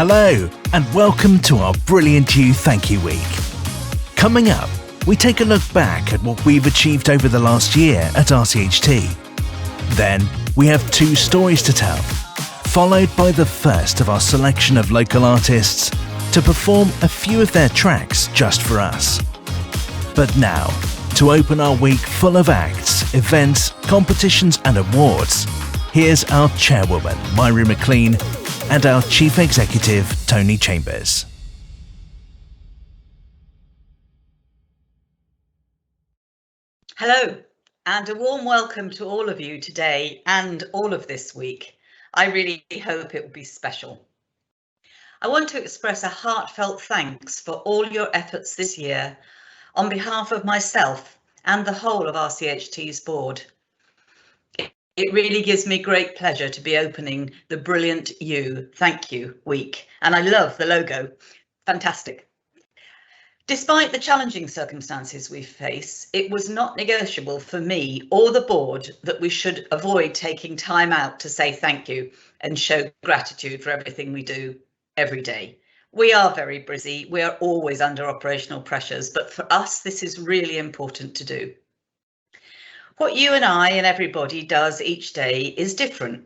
Hello, and welcome to our Brilliant You Thank You Week. Coming up, we take a look back at what we've achieved over the last year at RCHT. Then, we have 2 stories to tell, followed by the first of our selection of local artists to perform a few of their tracks just for us. But now, to open our week full of acts, events, competitions and awards, here's our Chairwoman, Mairi Mclean, and our Chief Executive, Tony Chambers. Hello, and a warm welcome to all of you today and all of this week. I really hope it will be special. I want to express a heartfelt thanks for all your efforts this year on behalf of myself and the whole of RCHT's board. It really gives me great pleasure to be opening the Brilliant You Thank You Week, and I love the logo. Fantastic. Despite the challenging circumstances we face, it was not negotiable for me or the board that we should avoid taking time out to say thank you and show gratitude for everything we do every day. We are very busy, we are always under operational pressures, but for us this is really important to do. What you and I and everybody does each day is different,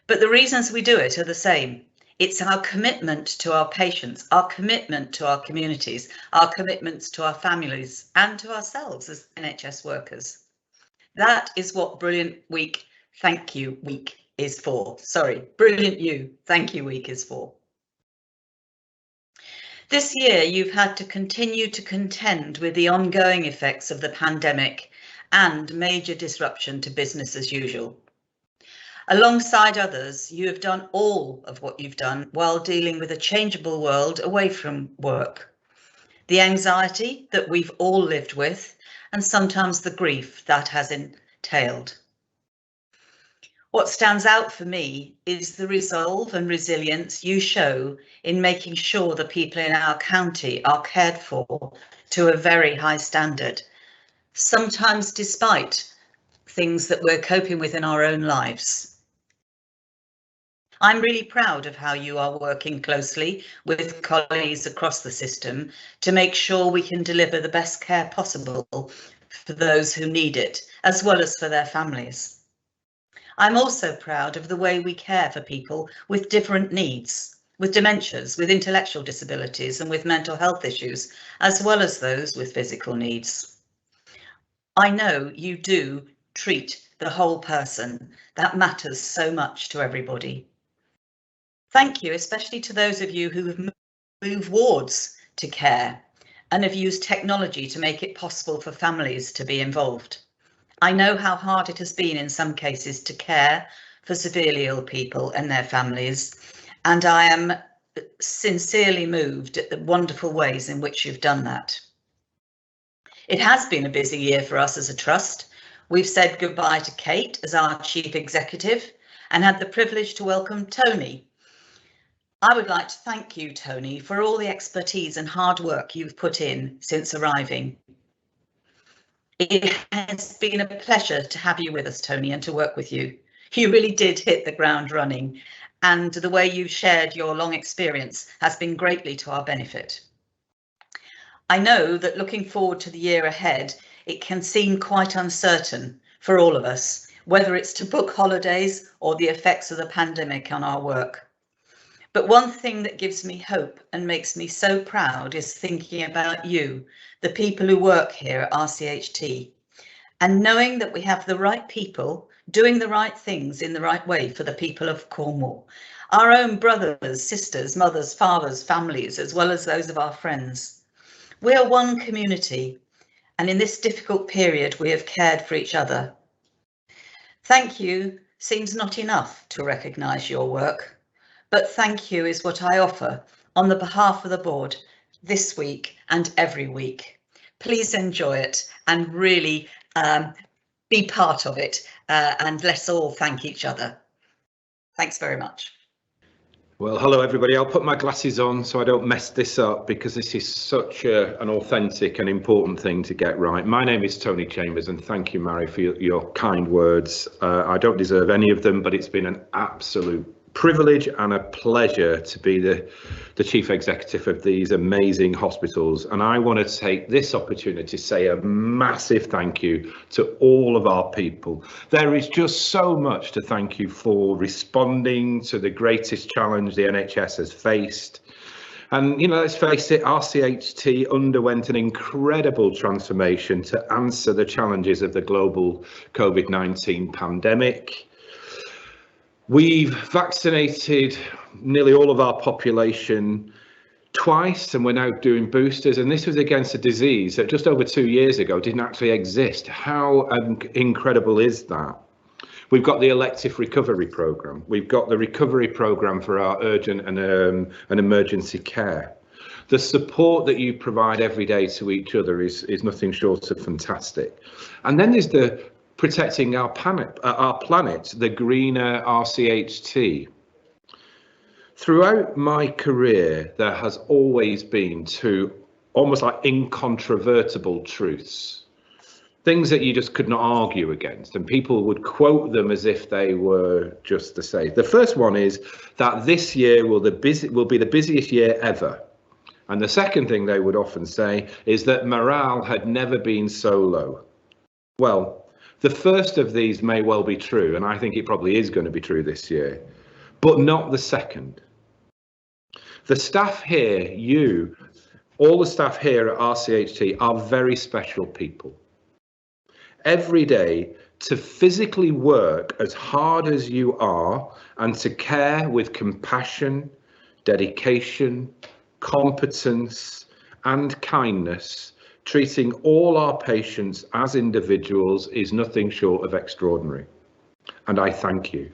but the reasons we do it are the same. It's our commitment to our patients, our commitment to our communities, our commitments to our families and to ourselves as NHS workers. That is what Brilliant Week Thank You Week is for. Brilliant You Thank You Week is for. This year, you've had to continue to contend with the ongoing effects of the pandemic and major disruption to business as usual. Alongside others, you have done all of what you've done while dealing with a changeable world away from work. The anxiety that we've all lived with, and sometimes the grief that has entailed. What stands out for me is the resolve and resilience you show in making sure the people in our county are cared for to a very high standard, sometimes despite things that we're coping with in our own lives. I'm really proud of how you are working closely with colleagues across the system to make sure we can deliver the best care possible for those who need it, as well as for their families. I'm also proud of the way we care for people with different needs, with dementias, with intellectual disabilities and with mental health issues, as well as those with physical needs. I know you do treat the whole person. That matters so much to everybody. Thank you, especially to those of you who have moved wards to care and have used technology to make it possible for families to be involved. I know how hard it has been in some cases to care for severely ill people and their families, and I am sincerely moved at the wonderful ways in which you've done that. It has been a busy year for us as a trust. We've said goodbye to Kate as our Chief Executive and had the privilege to welcome Tony. I would like to thank you, Tony, for all the expertise and hard work you've put in since arriving. It has been a pleasure to have you with us, Tony, and to work with you. You really did hit the ground running, and the way you've shared your long experience has been greatly to our benefit. I know that looking forward to the year ahead, it can seem quite uncertain for all of us, whether it's to book holidays or the effects of the pandemic on our work. But one thing that gives me hope and makes me so proud is thinking about you, the people who work here at RCHT, and knowing that we have the right people doing the right things in the right way for the people of Cornwall, our own brothers, sisters, mothers, fathers, families, as well as those of our friends. We are one community, and in this difficult period, we have cared for each other. Thank you seems not enough to recognise your work. But thank you is what I offer on the behalf of the board this week and every week. Please enjoy it and really be part of it, and let's all thank each other. Thanks very much. Well, hello everybody. I'll put my glasses on so I don't mess this up, because this is such an authentic and important thing to get right. My name is Tony Chambers, and thank you, Mairi, for your kind words. I don't deserve any of them, but it's been an absolute privilege and a pleasure to be the chief executive of these amazing hospitals. And I want to take this opportunity to say a massive thank you to all of our people. There is just so much to thank you for responding to the greatest challenge the NHS has faced. And, you know, let's face it, RCHT underwent an incredible transformation to answer the challenges of the global COVID-19 pandemic. We've vaccinated nearly all of our population twice, and we're now doing boosters. And this was against a disease that just over 2 years ago didn't actually exist. How incredible is that? We've got the elective recovery programme. We've got the recovery programme for our urgent and emergency care. The support that you provide every day to each other is nothing short of fantastic. And then there's the protecting our planet, the greener RCHT. Throughout my career, there has always been two almost like incontrovertible truths, things that you just could not argue against, and people would quote them as if they were just the same. The first one is that this year will be the busiest year ever. And the second thing they would often say is that morale had never been so low. Well, the first of these may well be true, and I think it probably is going to be true this year, but not the second. The staff here, all the staff here at RCHT are very special people. Every day, to physically work as hard as you are and to care with compassion, dedication, competence and kindness, treating all our patients as individuals is nothing short of extraordinary. And I thank you.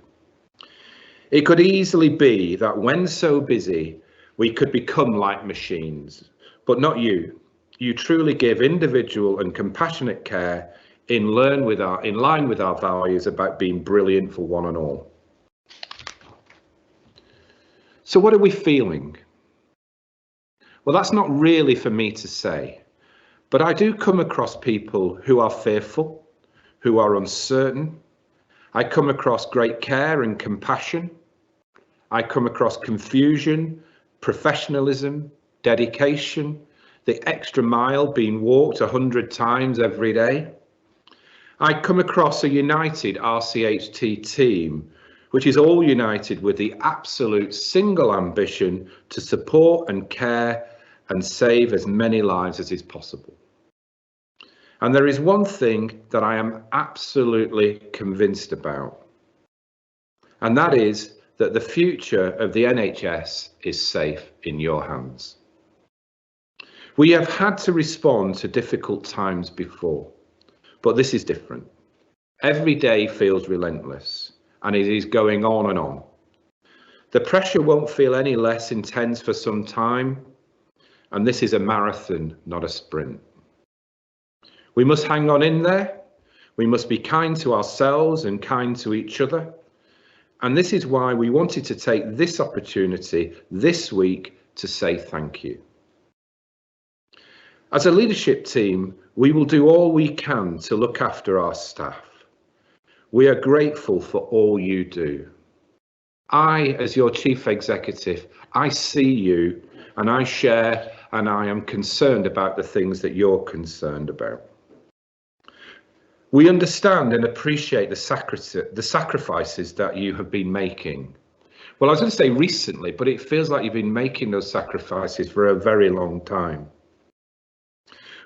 It could easily be that when so busy, we could become like machines, but not you. You truly give individual and compassionate care in line with our values about being brilliant for one and all. So what are we feeling? Well, that's not really for me to say. But I do come across people who are fearful, who are uncertain. I come across great care and compassion. I come across confusion, professionalism, dedication, the extra mile being walked 100 times every day. I come across a united RCHT team, which is all united with the absolute single ambition to support and care and save as many lives as is possible. And there is one thing that I am absolutely convinced about, and that is that the future of the NHS is safe in your hands. We have had to respond to difficult times before, but this is different. Every day feels relentless, and it is going on and on. The pressure won't feel any less intense for some time, and this is a marathon, not a sprint. We must hang on in there. We must be kind to ourselves and kind to each other. And this is why we wanted to take this opportunity this week to say thank you. As a leadership team, we will do all we can to look after our staff. We are grateful for all you do. I, as your chief executive, I see you and I share and I am concerned about the things that you're concerned about. We understand and appreciate the sacrifices that you have been making. Well, I was going to say recently, but it feels like you've been making those sacrifices for a very long time.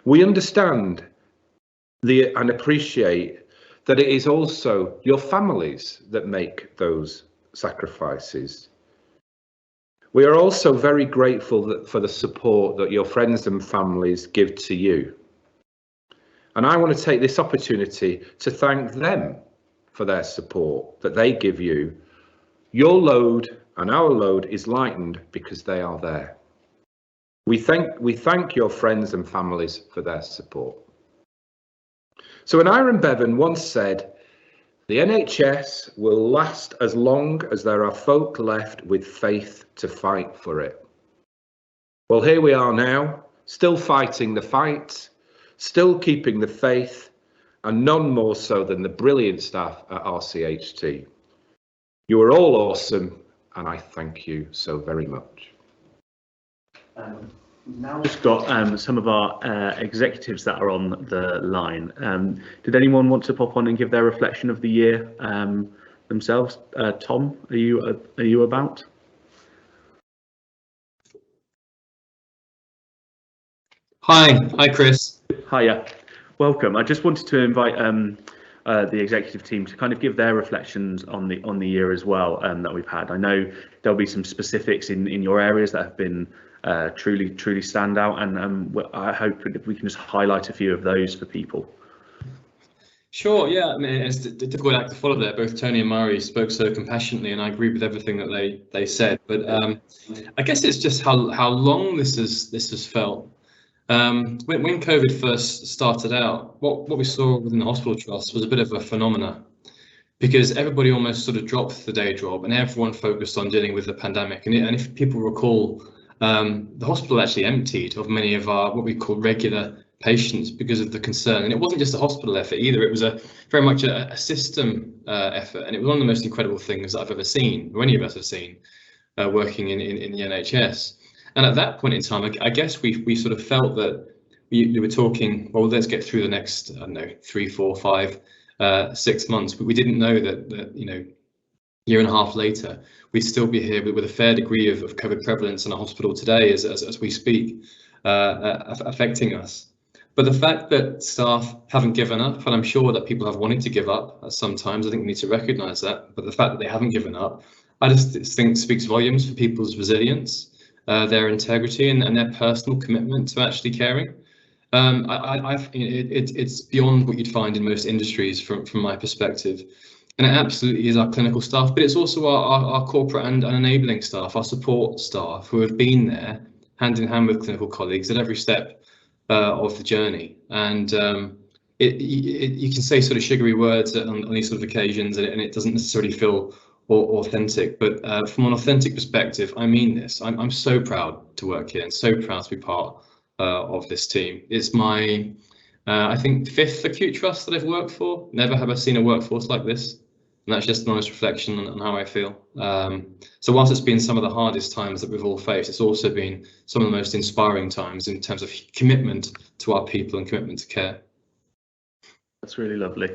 We understand and appreciate that it is also your families that make those sacrifices. We are also very grateful for the support that your friends and families give to you. And I want to take this opportunity to thank them for their support that they give you. Your load and our load is lightened because they are there. We thank your friends and families for their support. So an Aaron Bevan once said, the NHS will last as long as there are folk left with faith to fight for it. Well, here we are now, still fighting the fight, still keeping the faith, and none more so than the brilliant staff at RCHT. You are all awesome, and I thank you so very much. Now we've got some of our executives that are on the line. Did anyone want to pop on and give their reflection of the year themselves? Thom, are you about? Hi, Chris. Hiya, welcome. I just wanted to invite the executive team to kind of give their reflections on the year as well that we've had. I know there'll be some specifics in your areas that have been truly stand out, and I hope that we can just highlight a few of those for people. Sure, yeah, I mean, it's a difficult act to follow there. Both Tony and Mairi spoke so compassionately, and I agree with everything that they said. But I guess it's just how long this has felt. When COVID first started out, what we saw within the hospital trust was a bit of a phenomena, because everybody almost sort of dropped the day job and everyone focused on dealing with the pandemic. And if people recall, the hospital actually emptied of many of our what we call regular patients because of the concern. And it wasn't just a hospital effort either, it was very much a system effort, and it was one of the most incredible things that I've ever seen, or any of us have seen, working in the NHS. And at that point in time, I guess we sort of felt that we were talking, well, let's get through the next, I don't know, 3, 4, 5, 6 months. But we didn't know that year and a half later, we'd still be here with a fair degree of COVID prevalence in a hospital today as we speak, affecting us. But the fact that staff haven't given up, and I'm sure that people have wanted to give up at some times, I think we need to recognise that. But the fact that they haven't given up, I just think speaks volumes for people's resilience, their integrity, and their personal commitment to actually caring. It's beyond what you'd find in most industries from my perspective. And it absolutely is our clinical staff, but it's also our corporate and enabling staff, our support staff, who have been there hand in hand with clinical colleagues at every step of the journey. And you can say sort of sugary words on these sort of occasions, and it doesn't necessarily feel authentic. But from an authentic perspective, I mean this. I'm so proud to work here and so proud to be part of this team. It's my, I think, 5th acute trust that I've worked for. Never have I seen a workforce like this. And that's just an honest reflection on how I feel. So whilst it's been some of the hardest times that we've all faced, it's also been some of the most inspiring times in terms of commitment to our people and commitment to care. That's really lovely.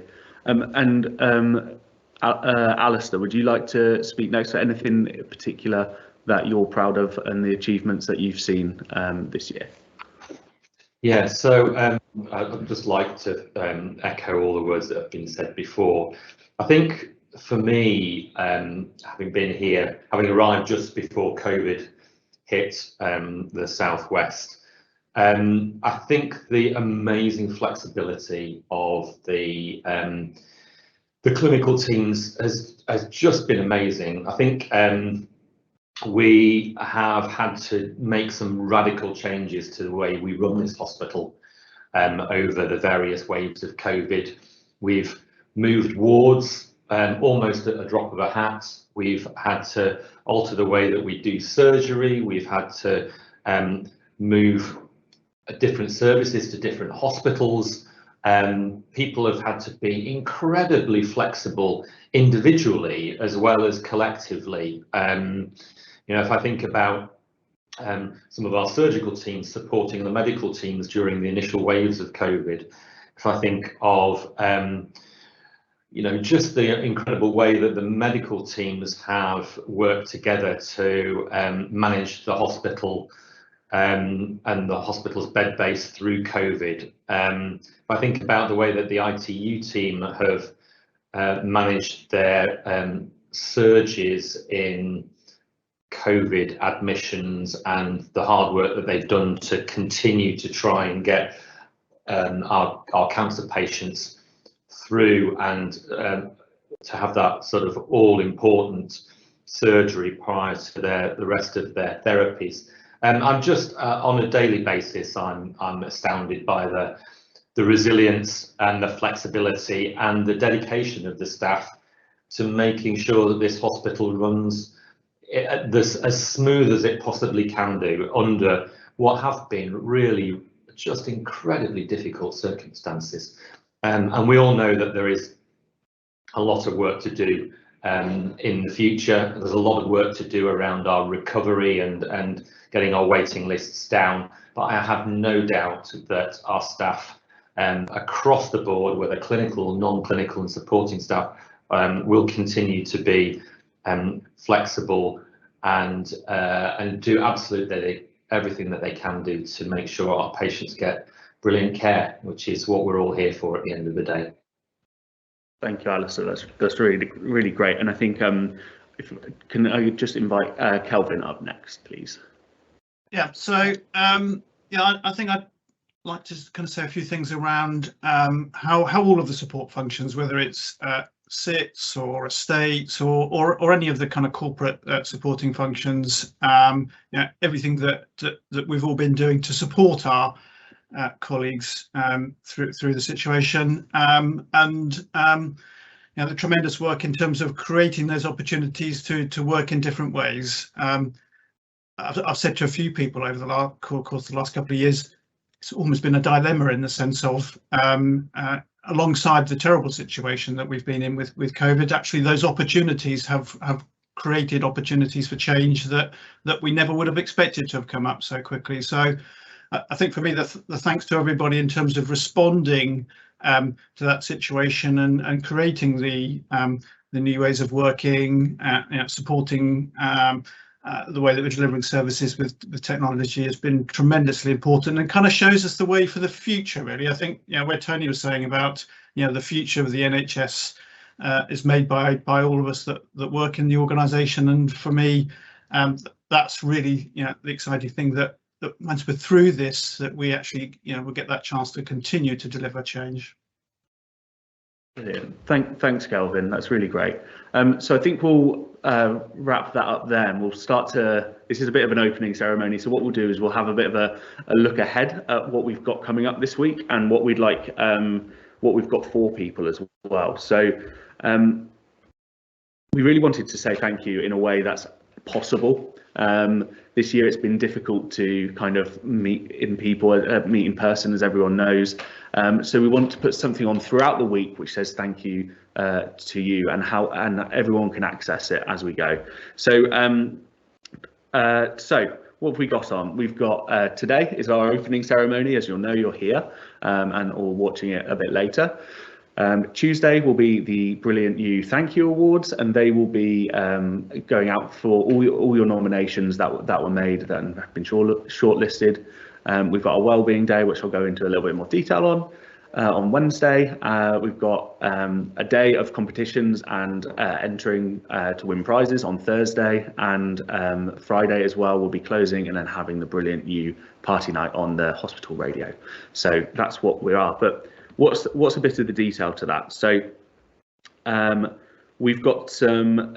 Allister, would you like to speak next? Anything in particular that you're proud of and the achievements that you've seen this year? Yeah, so I'd just like to echo all the words that have been said before. I think for me, having been here, having arrived just before COVID hit the Southwest, I think the amazing flexibility of the clinical teams has just been amazing. I think we have had to make some radical changes to the way we run this hospital over the various waves of COVID. We've moved wards almost at a drop of a hat. We've had to alter the way that we do surgery. We've had to move different services to different hospitals. People have had to be incredibly flexible individually as well as collectively. If I think about some of our surgical teams supporting the medical teams during the initial waves of COVID, if I think of just the incredible way that the medical teams have worked together to manage the hospital and the hospital's bed base through COVID. If I think about the way that the ITU team have managed their surges in COVID admissions and the hard work that they've done to continue to try and get our cancer patients through and to have that sort of all-important surgery prior to the rest of their therapies. I'm just on a daily basis, I'm astounded by the resilience and the flexibility and the dedication of the staff to making sure that this hospital runs as smooth as it possibly can do under what have been really just incredibly difficult circumstances. And we all know that there is a lot of work to do in the future. There's a lot of work to do around our recovery and getting our waiting lists down, but I have no doubt that our staff across the board, whether clinical, non-clinical and supporting staff, will continue to be flexible and do absolutely everything that they can do to make sure our patients get brilliant care, which is what we're all here for at the end of the day. Thank you, Allister. That's really great. And I think can I just invite Kelvyn up next, please? Yeah. So I think I'd like to kind of say a few things around how all of the support functions, whether it's SITs or estates or any of the kind of corporate supporting functions, everything that we've all been doing to support our colleagues through the situation, and the tremendous work in terms of creating those opportunities to work in different ways. I've said to a few people over the course of the last couple of years, it's almost been a dilemma in the sense of alongside the terrible situation that we've been in with COVID, actually those opportunities have created opportunities for change that we never would have expected to have come up so quickly. So I think for me, the thanks to everybody in terms of responding to that situation and creating the new ways of working, supporting the way that we're delivering services with technology has been tremendously important and kind of shows us the way for the future, really. I think where Tony was saying about the future of the NHS is made by all of us that work in the organisation, and for me that's really the exciting thing, that once we're through this, that we actually will get that chance to continue to deliver change. Brilliant. Thanks, Kelvyn. That's really great. So I think we'll wrap that up there, and we'll start to. This is a bit of an opening ceremony. So what we'll do is we'll have a bit of a look ahead at what we've got coming up this week and what we'd like, what we've got for people as well. So we really wanted to say thank you in a way that's possible. This year it's been difficult to kind of meet in person, as everyone knows. So we want to put something on throughout the week which says thank you to you, and everyone can access it as we go. So what have we got on? We've got today is our opening ceremony, as you'll know, you're here or watching it a bit later. Tuesday will be the Brilliant You Thank You Awards, and they will be going out for all your nominations that were made that have been shortlisted. We've got a Wellbeing Day, which I'll go into a little bit more detail on Wednesday. We've got a day of competitions and entering to win prizes on Thursday, and Friday as well. We'll be closing and then having the Brilliant You party night on the hospital radio. So that's what we are. But what's a bit of the detail to that? So we've got some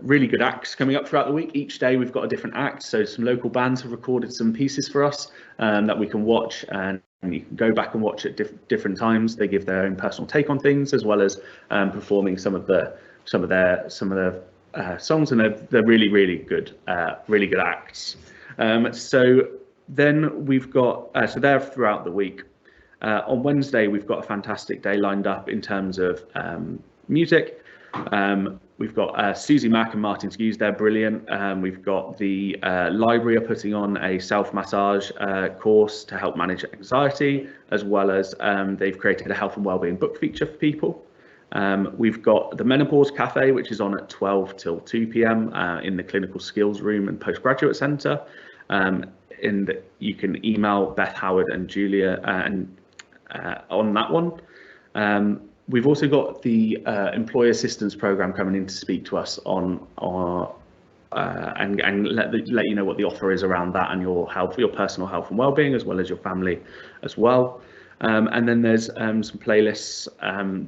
really good acts coming up throughout the week. Each day we've got a different act. So some local bands have recorded some pieces for us that we can watch, and you can go back and watch at different times. They give their own personal take on things, as well as performing some of their songs, and they're really good acts. So then we've got so they're throughout the week. On Wednesday, we've got a fantastic day lined up in terms of music. We've got Susie Mack and Martin Hughes, they're brilliant. We've got the library are putting on a self-massage course to help manage anxiety, as well as they've created a health and wellbeing book feature for people. We've got the Menopause Cafe, which is on at 12 till 2 p.m. In the Clinical Skills Room and Postgraduate Centre. You can email Beth Howard and Julia on that one. We've also got the employee assistance program coming in to speak to us on and let you know what the offer is around that, and your personal health and well-being, as well as your family as well. And then there's some playlists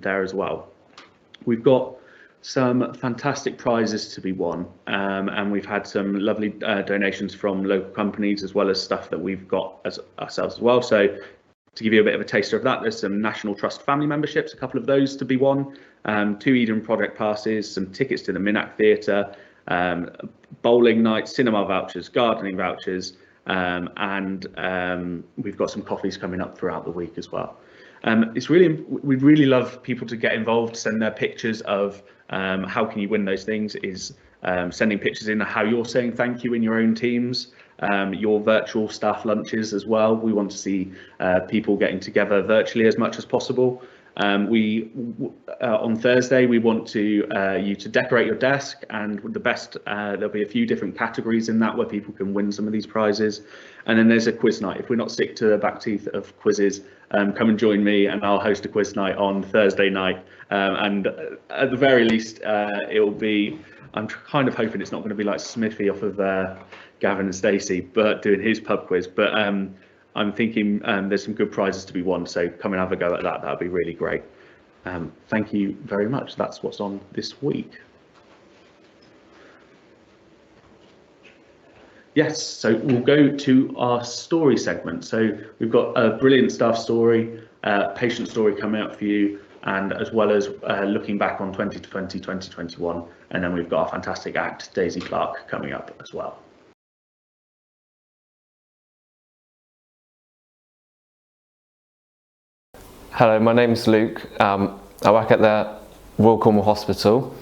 there as well. We've got some fantastic prizes to be won, and we've had some lovely donations from local companies, as well as stuff that we've got ourselves as well. So to give you a bit of a taster of that, there's some National Trust family memberships, a couple of those to be won, 2 Eden Project passes, some tickets to the Minack Theatre, bowling night, cinema vouchers, gardening vouchers, and we've got some coffees coming up throughout the week as well. We'd really love people to get involved, send their pictures of how can you win those things, is sending pictures in of how you're saying thank you in your own teams, your virtual staff lunches as well. We want to see people getting together virtually as much as possible. On Thursday, we want you to decorate your desk, and with the best, there'll be a few different categories in that where people can win some of these prizes. And then there's a quiz night. If we're not sick to the back teeth of quizzes, come and join me, and I'll host a quiz night on Thursday night. And at the very least, it'll be, I'm kind of hoping it's not going to be like Smithy off of Gavin and Stacey, but doing his pub quiz. But I'm thinking there's some good prizes to be won, so come and have a go at that. That'd be really great. Thank you very much. That's what's on this week. Yes, so we'll go to our story segment. So we've got a brilliant staff story, patient story coming out for you, and as well as looking back on 2020, 2021, and then we've got our fantastic act, Daisy Clark, coming up as well. Hello, my name's Luke. I work at the Royal Cornwall Hospital.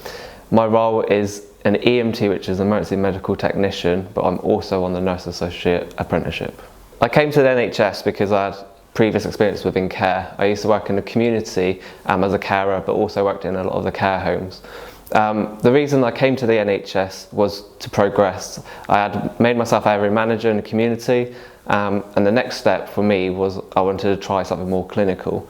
My role is an EMT, which is emergency medical technician, but I'm also on the nurse associate apprenticeship. I came to the NHS because I had previous experience within care. I used to work in the community as a carer, but also worked in a lot of the care homes. The reason I came to the NHS was to progress. I had made myself area manager in the community, and the next step for me was I wanted to try something more clinical.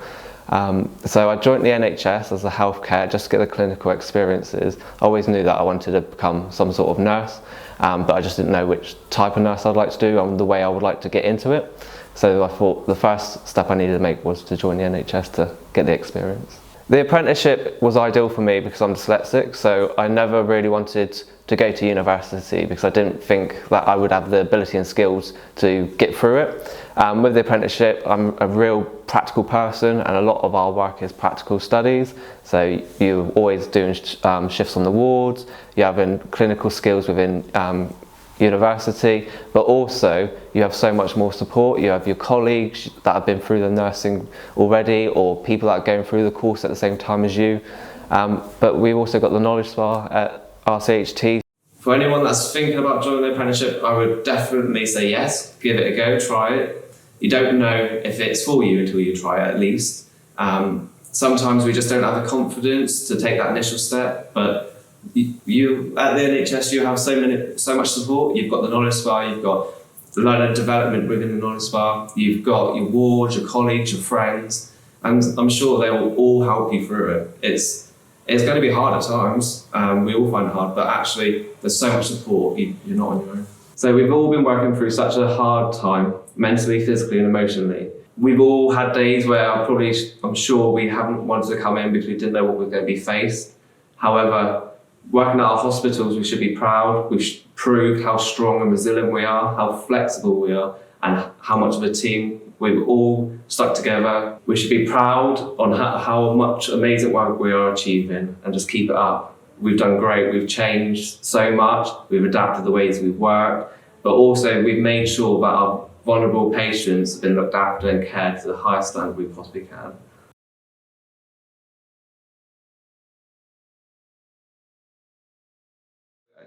So I joined the NHS as a healthcare just to get the clinical experiences. I always knew that I wanted to become some sort of nurse, but I just didn't know which type of nurse I'd like to do and the way I would like to get into it. So I thought the first step I needed to make was to join the NHS to get the experience. The apprenticeship was ideal for me because I'm dyslexic, so I never really wanted to go to university because I didn't think that I would have the ability and skills to get through it. With the apprenticeship, I'm a real practical person, and a lot of our work is practical studies. So you're always doing shifts on the wards, you're having clinical skills within university, but also you have so much more support. You have your colleagues that have been through the nursing already, or people that are going through the course at the same time as you. But we've also got the knowledge spa at RCHT. For anyone that's thinking about joining the apprenticeship, I would definitely say yes, give it a go, try it. You don't know if it's for you until you try it, at least. Sometimes we just don't have the confidence to take that initial step, but you at the NHS, you have so much support. You've got the knowledge spa, you've got the learner development within the knowledge spa, you've got your wards, your colleagues, your friends, and I'm sure they will all help you through it. It's going to be hard at times, we all find it hard, but actually there's so much support, you're not on your own. So we've all been working through such a hard time, mentally, physically and emotionally. We've all had days where I'm sure we haven't wanted to come in because we didn't know what we were going to be faced. However, working at our hospitals, we should be proud. We've proved how strong and resilient we are, how flexible we are, and how much of a team we've all stuck together. We should be proud on how much amazing work we are achieving and just keep it up. We've done great. We've changed so much. We've adapted the ways we've worked, but also we've made sure that our vulnerable patients have been looked after and cared to the highest standard we possibly can.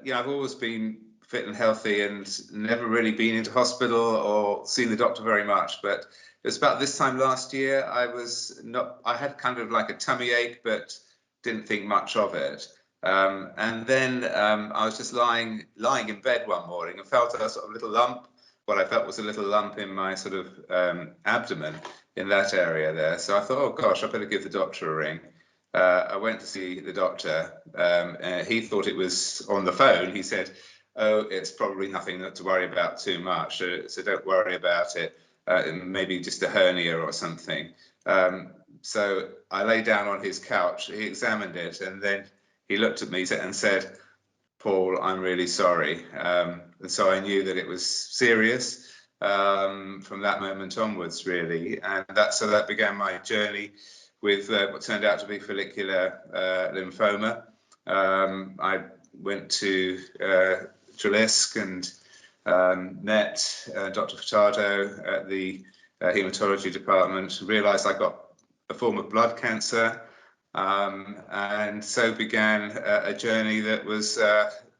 Yeah, I've always been fit and healthy and never really been into hospital or seen the doctor very much. But it was about this time last year, I had kind of like a tummy ache, but didn't think much of it. And then I was just lying in bed one morning and felt a sort of little lump, what I felt was a little lump in my sort of abdomen in that area there. So I thought, oh gosh, I better give the doctor a ring. I went to see the doctor. He thought it was on the phone. He said, oh, it's probably nothing to worry about too much, so don't worry about it. Maybe just a hernia or something. So I lay down on his couch. He examined it, and then he looked at me and said, Paul, I'm really sorry. And so I knew that it was serious from that moment onwards, really. And that began my journey with what turned out to be follicular lymphoma. I went to Trelisk and met Dr. Furtado at the haematology department, realised I got a form of blood cancer. And so began a journey that was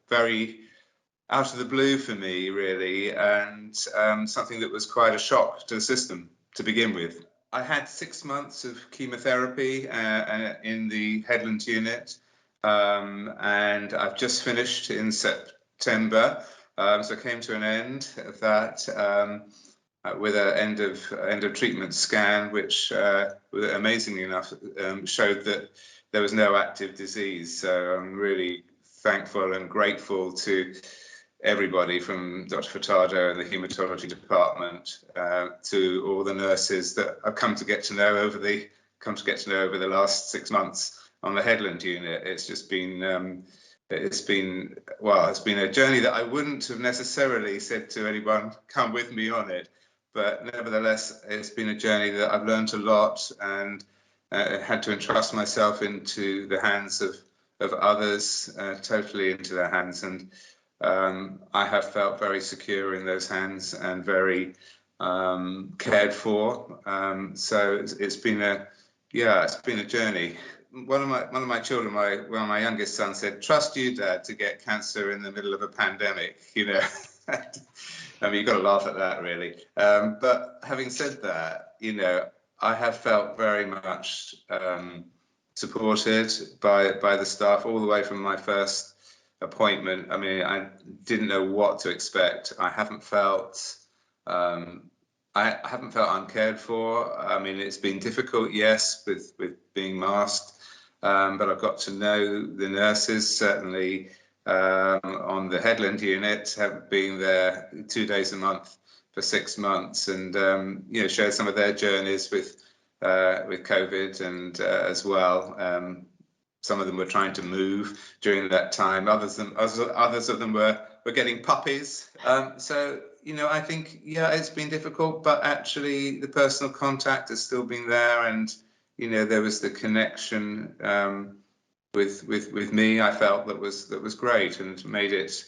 very out of the blue for me, really, and something that was quite a shock to the system to begin with. I had 6 months of chemotherapy in the Headland unit, and I've just finished in September. So I came to an end of that with an end of treatment scan, which amazingly enough showed that there was no active disease. So I'm really thankful and grateful to everybody from Dr. Furtado and the haematology department to all the nurses that I've come to get to know over the last 6 months on the Headland unit. It's just been it's been a journey that I wouldn't have necessarily said to anyone, come with me on it, but nevertheless it's been a journey that I've learned a lot and had to entrust myself into the hands of others, totally into their hands, and I have felt very secure in those hands and very cared for. So it's been a journey. One of my children, my youngest son, said, "Trust you, Dad, to get cancer in the middle of a pandemic." You know, I mean, you've got to laugh at that, really. But having said that, you know, I have felt very much supported by the staff all the way from my first appointment. I mean, I didn't know what to expect. I haven't felt uncared for. I mean, it's been difficult, yes, with being masked, but I've got to know the nurses, certainly on the Headland unit, have been there 2 days a month for 6 months, and you know, share some of their journeys with COVID, and as well. Some of them were trying to move during that time. Others of them were getting puppies. So, you know, I think, yeah, it's been difficult, but actually the personal contact has still been there. And, you know, there was the connection with me, I felt that was great and made it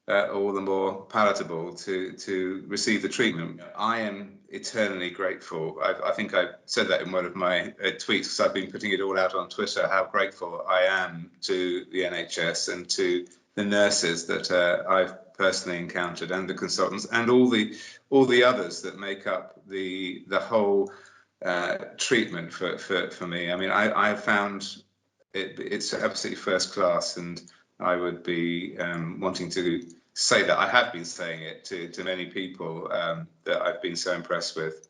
all the more palatable to receive the treatment. I am eternally grateful. I think I said that in one of my tweets, because I've been putting it all out on Twitter, how grateful I am to the NHS and to the nurses that I've personally encountered, and the consultants, and all the others that make up the whole treatment for me. I mean, I found it's absolutely first class, and I would be wanting to say that I have been saying it to many people that I've been so impressed with.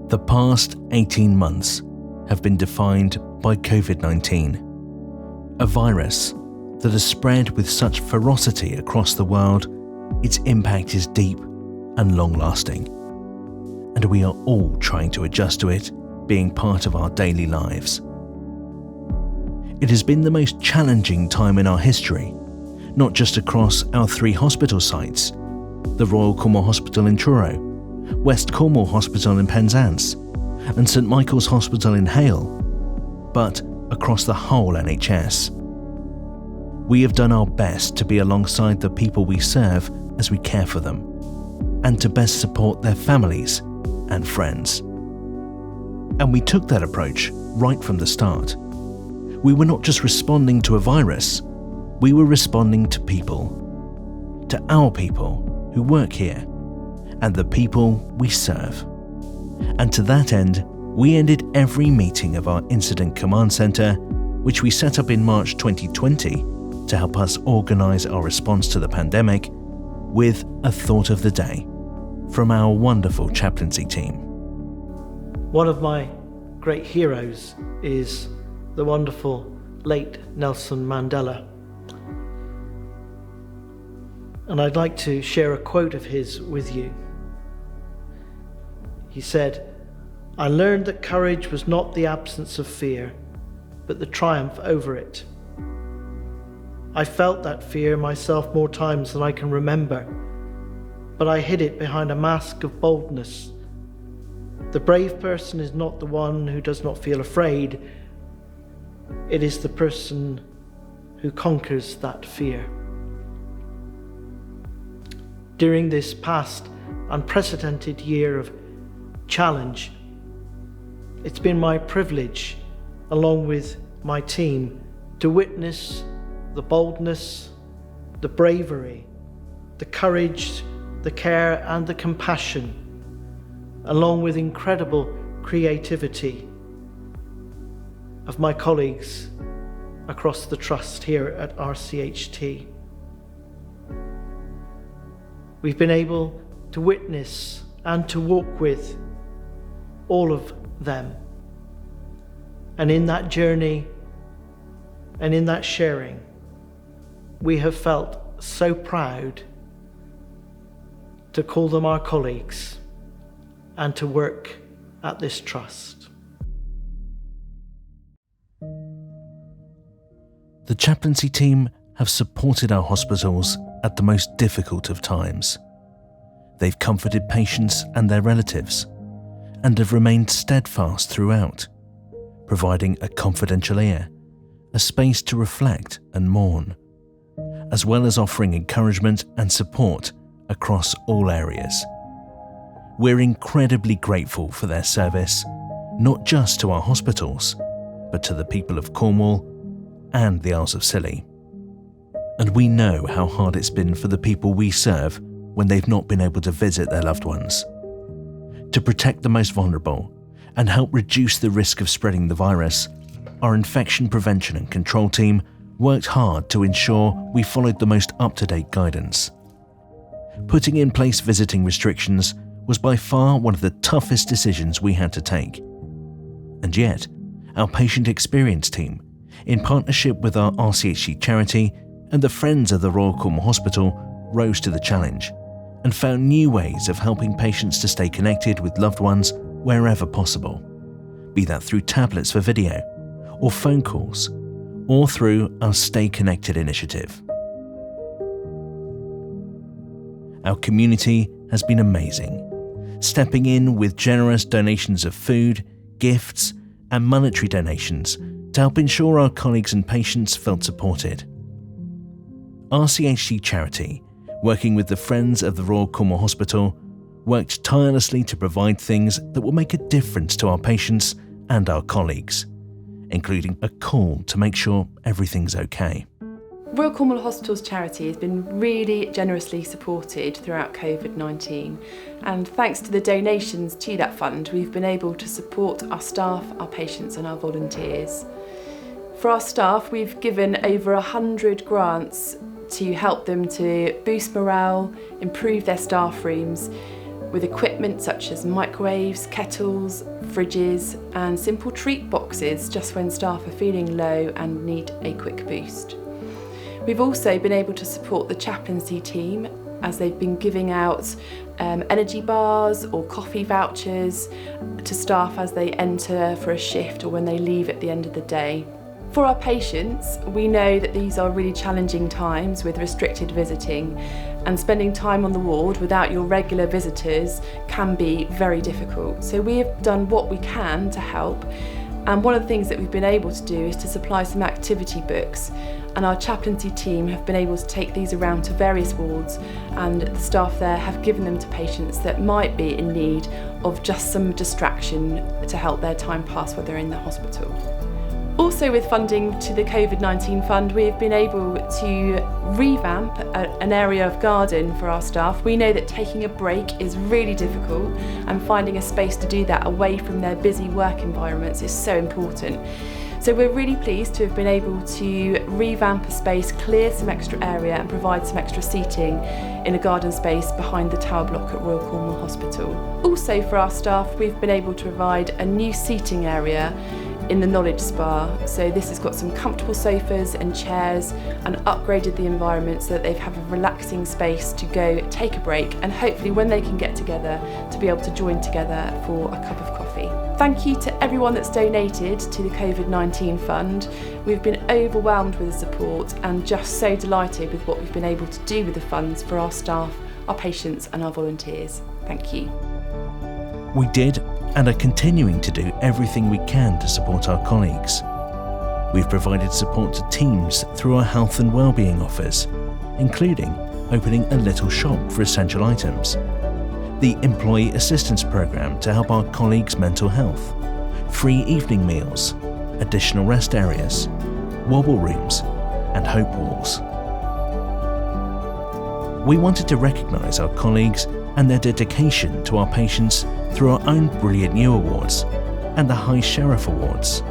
The past 18 months have been defined by COVID-19, a virus that has spread with such ferocity across the world. Its impact is deep and long-lasting, and we are all trying to adjust to it being part of our daily lives. It has been the most challenging time in our history, not just across our 3 hospital sites, the Royal Cornwall Hospital in Truro, West Cornwall Hospital in Penzance, and St Michael's Hospital in Hale, but across the whole NHS. We have done our best to be alongside the people we serve as we care for them, and to best support their families and friends. And we took that approach right from the start. We were not just responding to a virus, we were responding to people, to our people who work here, and the people we serve. And to that end, we ended every meeting of our Incident Command Centre, which we set up in March 2020 to help us organise our response to the pandemic, with a thought of the day from our wonderful chaplaincy team. One of my great heroes is the wonderful late Nelson Mandela. And I'd like to share a quote of his with you. He said, "I learned that courage was not the absence of fear, but the triumph over it. I felt that fear myself more times than I can remember, but I hid it behind a mask of boldness. The brave person is not the one who does not feel afraid. It is the person who conquers that fear." during this past unprecedented year of challenge. It's been my privilege, along with my team, to witness the boldness, the bravery, the courage, the care and the compassion, along with incredible creativity of my colleagues across the Trust here at RCHT. We've been able to witness and to walk with all of them. And in that journey and in that sharing, we have felt so proud to call them our colleagues and to work at this trust. The chaplaincy team have supported our hospitals at the most difficult of times. They've comforted patients and their relatives and have remained steadfast throughout, providing a confidential ear, a space to reflect and mourn, as well as offering encouragement and support across all areas. We're incredibly grateful for their service, not just to our hospitals, but to the people of Cornwall and the Isles of Scilly. And we know how hard it's been for the people we serve when they've not been able to visit their loved ones. To protect the most vulnerable and help reduce the risk of spreading the virus, our infection prevention and control team worked hard to ensure we followed the most up-to-date guidance. Putting in place visiting restrictions was by far one of the toughest decisions we had to take. And yet, our patient experience team, in partnership with our RCHT charity and the Friends of the Royal Cornwall Hospital, rose to the challenge and found new ways of helping patients to stay connected with loved ones wherever possible, be that through tablets for video, or phone calls, or through our Stay Connected initiative. Our community has been amazing, stepping in with generous donations of food, gifts, and monetary donations to help ensure our colleagues and patients felt supported. RCHT Charity, working with the Friends of the Royal Cornwall Hospital, worked tirelessly to provide things that will make a difference to our patients and our colleagues, including a call to make sure everything's okay. Royal Cornwall Hospital's charity has been really generously supported throughout COVID-19, and thanks to the donations to that fund, we've been able to support our staff, our patients and our volunteers. For our staff, we've given over 100 grants to help them to boost morale, improve their staff rooms, with equipment such as microwaves, kettles, fridges and simple treat boxes just when staff are feeling low and need a quick boost. We've also been able to support the chaplaincy team as they've been giving out energy bars or coffee vouchers to staff as they enter for a shift or when they leave at the end of the day. For our patients, we know that these are really challenging times with restricted visiting, and spending time on the ward without your regular visitors can be very difficult. So we have done what we can to help, and one of the things that we've been able to do is to supply some activity books, and our chaplaincy team have been able to take these around to various wards, and the staff there have given them to patients that might be in need of just some distraction to help their time pass while they're in the hospital. Also, with funding to the COVID-19 fund, we've been able to revamp an area of garden for our staff. We know that taking a break is really difficult, and finding a space to do that away from their busy work environments is so important. So we're really pleased to have been able to revamp a space, clear some extra area and provide some extra seating in a garden space behind the tower block at Royal Cornwall Hospital. Also, for our staff, we've been able to provide a new seating area in the Knowledge Spa. So this has got some comfortable sofas and chairs and upgraded the environment so that they have a relaxing space to go take a break, and hopefully when they can get together to be able to join together for a cup of coffee. Thank you to everyone that's donated to the COVID-19 fund. We've been overwhelmed with the support and just so delighted with what we've been able to do with the funds for our staff, our patients and our volunteers. Thank you. We did and are continuing to do everything we can to support our colleagues. We've provided support to teams through our health and wellbeing offers, including opening a little shop for essential items, the Employee Assistance Programme to help our colleagues' mental health, free evening meals, additional rest areas, wobble rooms, and hope walls. We wanted to recognise our colleagues and their dedication to our patients through our own Brilliant New Awards and the High Sheriff Awards,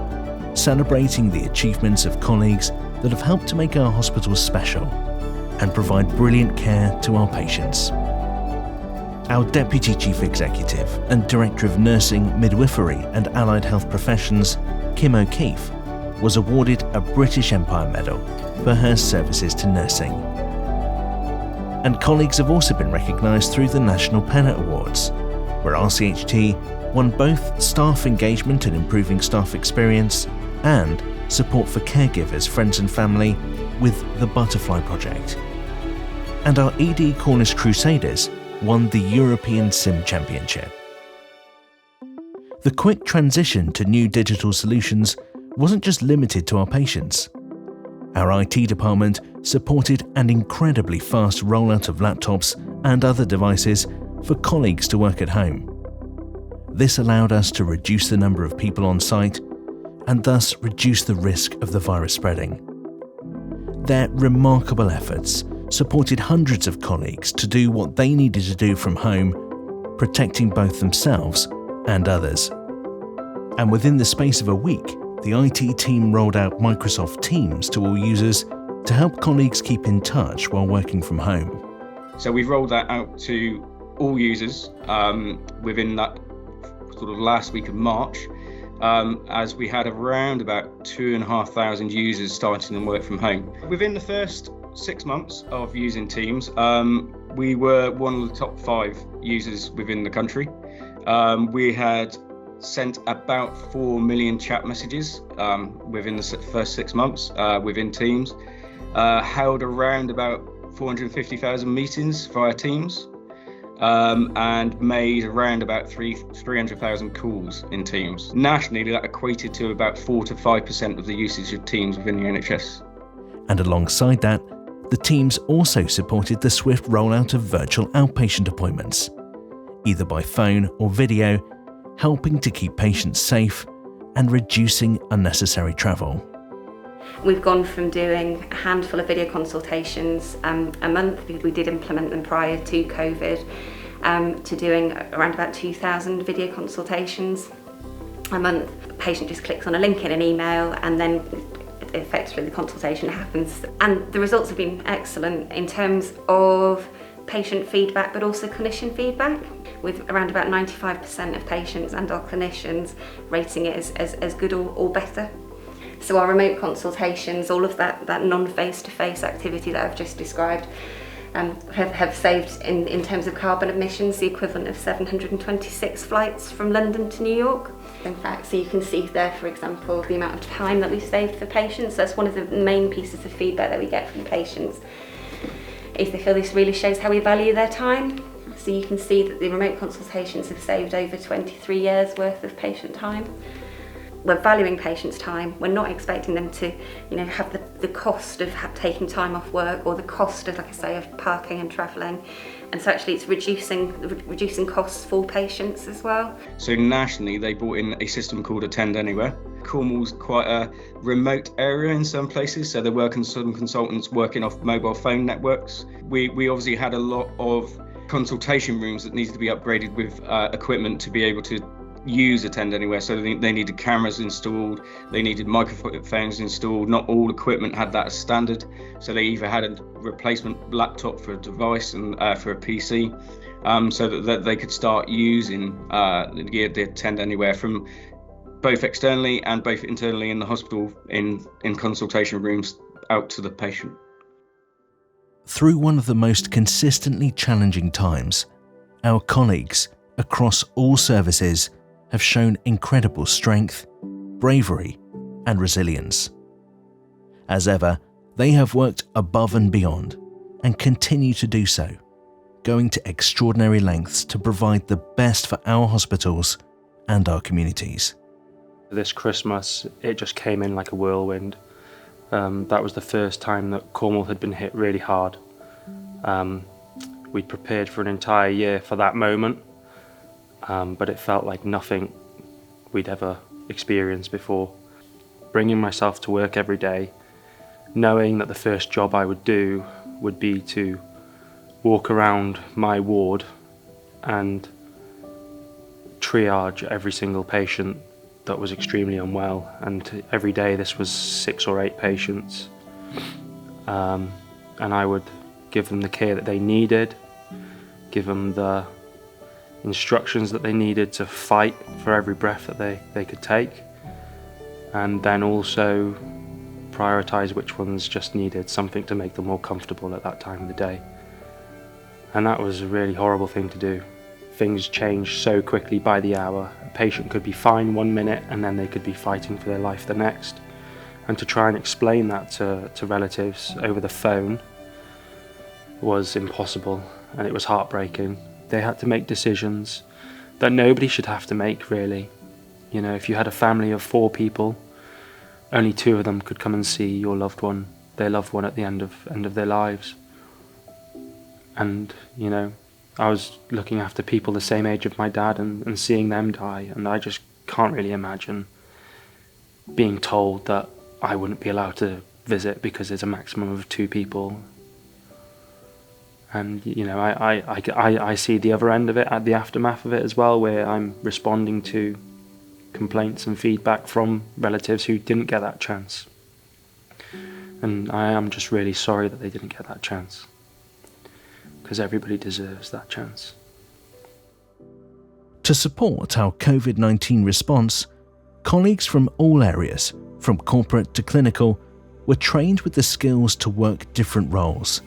celebrating the achievements of colleagues that have helped to make our hospitals special and provide brilliant care to our patients. Our Deputy Chief Executive and Director of Nursing, Midwifery and Allied Health Professions, Kim O'Keefe, was awarded a British Empire Medal for her services to nursing. And colleagues have also been recognised through the National Pennant Awards, where RCHT won both staff engagement and improving staff experience and support for caregivers, friends and family with the Butterfly Project. And our ED Cornish Crusaders won the European Sim Championship. The quick transition to new digital solutions wasn't just limited to our patients. Our IT department supported an incredibly fast rollout of laptops and other devices for colleagues to work at home. This allowed us to reduce the number of people on site and thus reduce the risk of the virus spreading. Their remarkable efforts supported hundreds of colleagues to do what they needed to do from home, protecting both themselves and others. And within the space of a week, the IT team rolled out Microsoft Teams to all users to help colleagues keep in touch while working from home. So we've rolled that out to all users within that sort of last week of March, as we had around about 2,500 users starting to work from home. Within the first 6 months of using Teams, we were one of the top 5 users within the country. We had sent about 4 million chat messages within the first 6 months within Teams, held around about 450,000 meetings via Teams, and made around about 300,000 calls in Teams. Nationally, that equated to about 4 to 5% of the usage of Teams within the NHS. And alongside that, the teams also supported the swift rollout of virtual outpatient appointments, either by phone or video, helping to keep patients safe and reducing unnecessary travel. We've gone from doing a handful of video consultations a month, because we did implement them prior to COVID, to doing around about 2,000 video consultations a month. The patient just clicks on a link in an email and then effectively the consultation happens. And the results have been excellent in terms of patient feedback, but also clinician feedback, with around about 95% of patients and our clinicians rating it as good or better. So our remote consultations, all of that non-face-to-face activity that I've just described, have saved, in terms of carbon emissions, the equivalent of 726 flights from London to New York. In fact, so you can see there, for example, the amount of time that we've saved for patients. That's one of the main pieces of feedback that we get from patients, is they feel this really shows how we value their time. So you can see that the remote consultations have saved over 23 years worth of patient time. We're valuing patients' time. We're not expecting them to, have the cost of taking time off work, or the cost of, like I say, of parking and travelling. And so actually it's reducing costs for patients as well. So nationally, they brought in a system called Attend Anywhere. Cornwall's quite a remote area in some places, so there were some consultants working off mobile phone networks. We obviously had a lot of consultation rooms that needed to be upgraded with equipment to be able to use Attend Anywhere. So they needed cameras installed, they needed microphones installed. Not all equipment had that as standard, so they either had a replacement laptop for a device and for a PC, so that they could start using the Attend Anywhere from both externally and both internally in the hospital, in consultation rooms, out to the patient. Through one of the most consistently challenging times, our colleagues across all services have shown incredible strength, bravery, and resilience. As ever, they have worked above and beyond and continue to do so, going to extraordinary lengths to provide the best for our hospitals and our communities. This Christmas, it just came in like a whirlwind. That was the first time that Cornwall had been hit really hard. We'd prepared for an entire year for that moment, but it felt like nothing we'd ever experienced before. Bringing myself to work every day, knowing that the first job I would do would be to walk around my ward and triage every single patient that was extremely unwell, and every day this was 6 or 8 patients, and I would give them the care that they needed, give them the instructions that they needed to fight for every breath that they could take, and then also prioritize which ones just needed something to make them more comfortable at that time of the day. And that was a really horrible thing to do. Things changed so quickly by the hour. A patient could be fine 1 minute and then they could be fighting for their life the next. And to try and explain that to relatives over the phone was impossible, and it was heartbreaking. They had to make decisions that nobody should have to make, really. You know, if you had a family of 4 people, only 2 of them could come and see your loved one, their loved one at the end of their lives. And, you know, I was looking after people the same age of my dad and seeing them die, and I just can't really imagine being told that I wouldn't be allowed to visit because there's a maximum of 2 people. And, you know, I see the other end of it, at the aftermath of it as well, where I'm responding to complaints and feedback from relatives who didn't get that chance. And I am just really sorry that they didn't get that chance, because everybody deserves that chance. To support our COVID-19 response, colleagues from all areas, from corporate to clinical, were trained with the skills to work different roles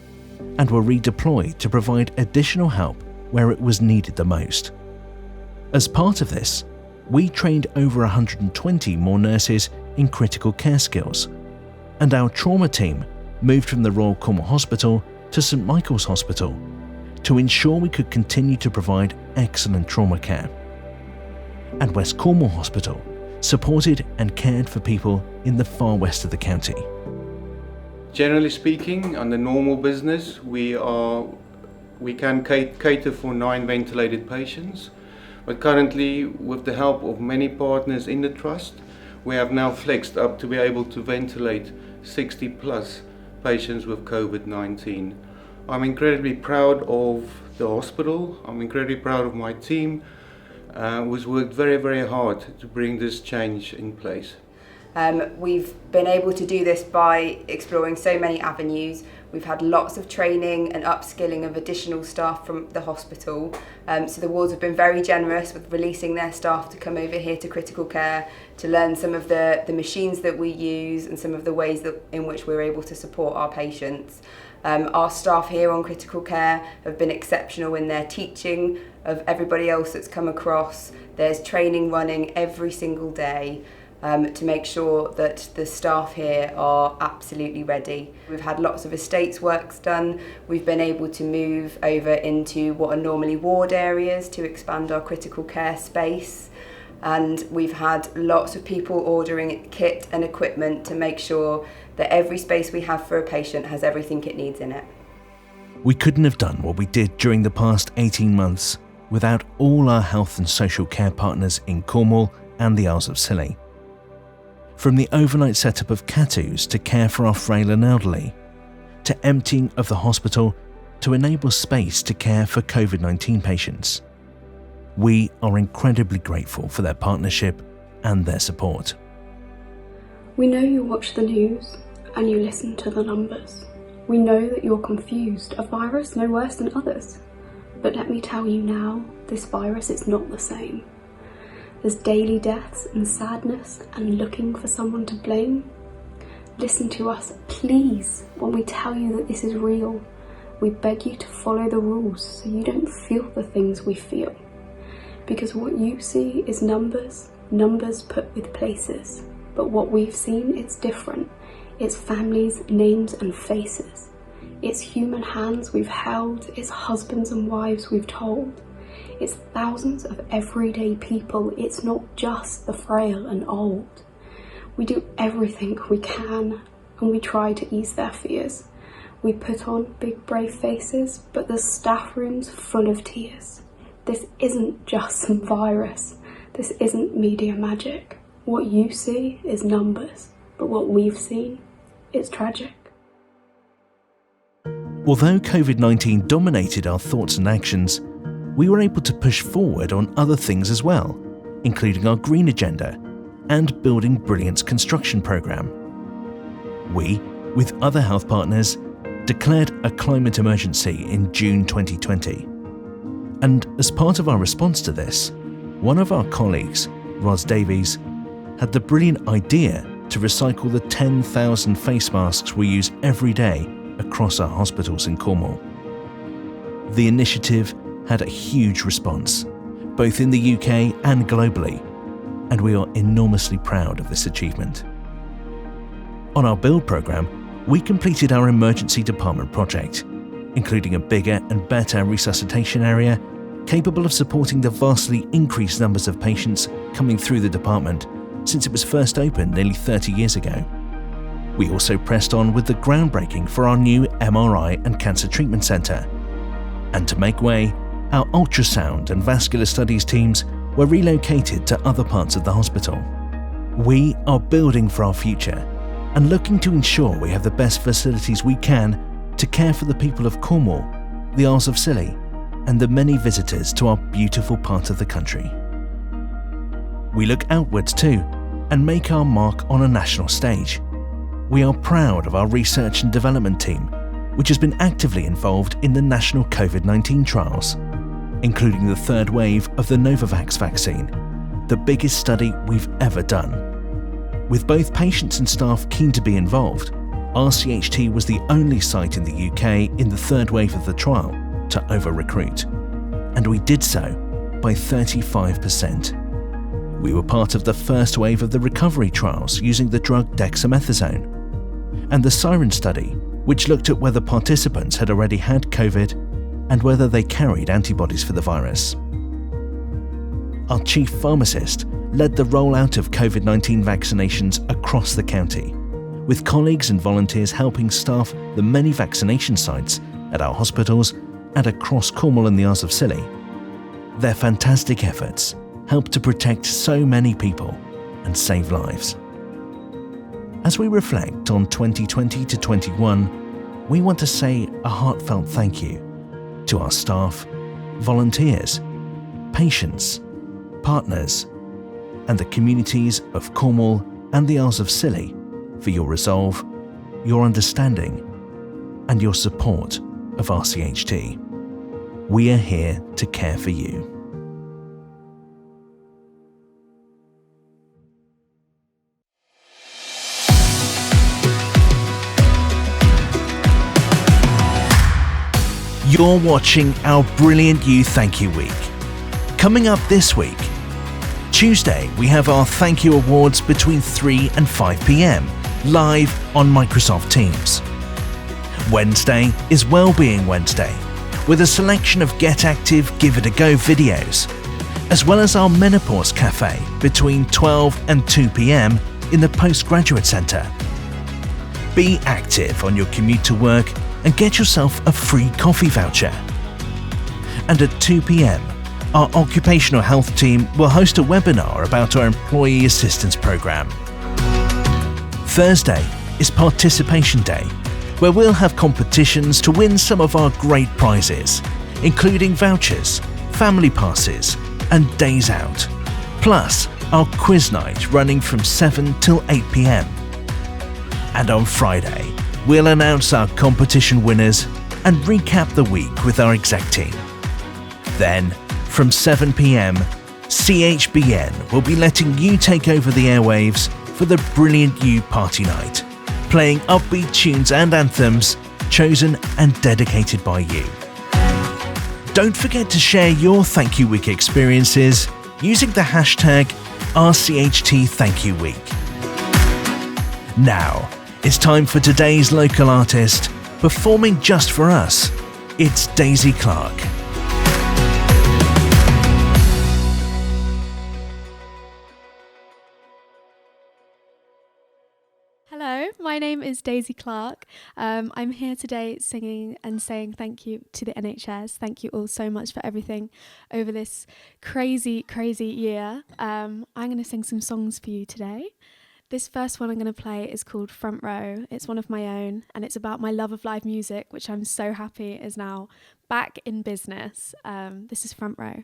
and were redeployed to provide additional help where it was needed the most. As part of this, we trained over 120 more nurses in critical care skills, and our trauma team moved from the Royal Cornwall Hospital to St Michael's Hospital to ensure we could continue to provide excellent trauma care. And West Cornwall Hospital supported and cared for people in the far west of the county. Generally speaking, on the normal business, we can cater for 9 ventilated patients, but currently, with the help of many partners in the trust, we have now flexed up to be able to ventilate 60 plus patients with COVID-19. I'm incredibly proud of the hospital. I'm incredibly proud of my team, who's worked very, very hard to bring this change in place. We've been able to do this by exploring so many avenues. We've had lots of training and upskilling of additional staff from the hospital. So the wards have been very generous with releasing their staff to come over here to critical care to learn some of the machines that we use and some of the ways in which we're able to support our patients. Our staff here on critical care have been exceptional in their teaching of everybody else that's come across. There's training running every single day to make sure that the staff here are absolutely ready. We've had lots of estates works done. We've been able to move over into what are normally ward areas to expand our critical care space. And we've had lots of people ordering kit and equipment to make sure that every space we have for a patient has everything it needs in it. We couldn't have done what we did during the past 18 months without all our health and social care partners in Cornwall and the Isles of Scilly. From the overnight setup of CATUs to care for our frail and elderly, to emptying of the hospital to enable space to care for COVID-19 patients. We are incredibly grateful for their partnership and their support. We know you watch the news and you listen to the numbers. We know that you're confused, a virus no worse than others. But let me tell you now, this virus is not the same. There's daily deaths and sadness and looking for someone to blame. Listen to us, please, when we tell you that this is real. We beg you to follow the rules so you don't feel the things we feel. Because what you see is numbers put with places. But what we've seen, it's different. It's families, names and faces. It's human hands we've held, it's husbands and wives we've told. It's thousands of everyday people, it's not just the frail and old. We do everything we can and we try to ease their fears. We put on big brave faces, but the staff room's full of tears. This isn't just some virus. This isn't media magic. What you see is numbers, but what we've seen is tragic. Although COVID-19 dominated our thoughts and actions, we were able to push forward on other things as well, including our green agenda and Building Brilliant's construction programme. We, with other health partners, declared a climate emergency in June 2020. And as part of our response to this, one of our colleagues, Ros Davies, had the brilliant idea to recycle the 10,000 face masks we use every day across our hospitals in Cornwall. The initiative had a huge response, both in the UK and globally, and we are enormously proud of this achievement. On our build programme, we completed our emergency department project, including a bigger and better resuscitation area capable of supporting the vastly increased numbers of patients coming through the department since it was first opened nearly 30 years ago. We also pressed on with the groundbreaking for our new MRI and cancer treatment centre. And to make way, our ultrasound and vascular studies teams were relocated to other parts of the hospital. We are building for our future and looking to ensure we have the best facilities we can to care for the people of Cornwall, the Isles of Scilly, and the many visitors to our beautiful part of the country. We look outwards too and make our mark on a national stage. We are proud of our research and development team, which has been actively involved in the national COVID-19 trials, including the third wave of the Novavax vaccine, the biggest study we've ever done. With both patients and staff keen to be involved, RCHT was the only site in the UK in the third wave of the trial to over-recruit, and we did so by 35%. We were part of the first wave of the recovery trials using the drug dexamethasone, and the Siren study, which looked at whether participants had already had COVID and whether they carried antibodies for the virus. Our chief pharmacist led the rollout of COVID-19 vaccinations across the county, with colleagues and volunteers helping staff the many vaccination sites at our hospitals and across Cornwall and the Isles of Scilly. Their fantastic efforts helped to protect so many people and save lives. As we reflect on 2020 to 21, we want to say a heartfelt thank you to our staff, volunteers, patients, partners, and the communities of Cornwall and the Isles of Scilly for your resolve, your understanding, and your support of RCHT. We are here to care for you. You're watching our Brilliant You Thank You Week. Coming up this week, Tuesday we have our Thank You Awards between 3 and 5 p.m, live on Microsoft Teams. Wednesday is Wellbeing Wednesday, with a selection of Get Active, Give It a Go videos, as well as our Menopause Cafe between 12 and 2 p.m. in the Postgraduate Centre. Be active on your commute to work and get yourself a free coffee voucher. And at 2 p.m, our occupational health team will host a webinar about our Employee Assistance Programme. Thursday is Participation Day, where we'll have competitions to win some of our great prizes, including vouchers, family passes, and days out. Plus, our quiz night running from 7 till 8 p.m. And on Friday, we'll announce our competition winners and recap the week with our exec team. Then, from 7 p.m, CHBN will be letting you take over the airwaves for the Brilliant You Party Night, playing upbeat tunes and anthems chosen and dedicated by you. Don't forget to share your Thank You Week experiences using the hashtag #RCHTThankYouWeek. Now, it's time for today's local artist performing just for us. It's Daisy Clark. Hello, my My name is Daisy Clark. I'm here today singing and saying thank you to the NHS. Thank you all so much for everything over this crazy, crazy year. I'm going to sing some songs for you today. This first one I'm going to play is called Front Row. It's one of my own, and it's about my love of live music, which I'm so happy is now back in business. This is Front Row.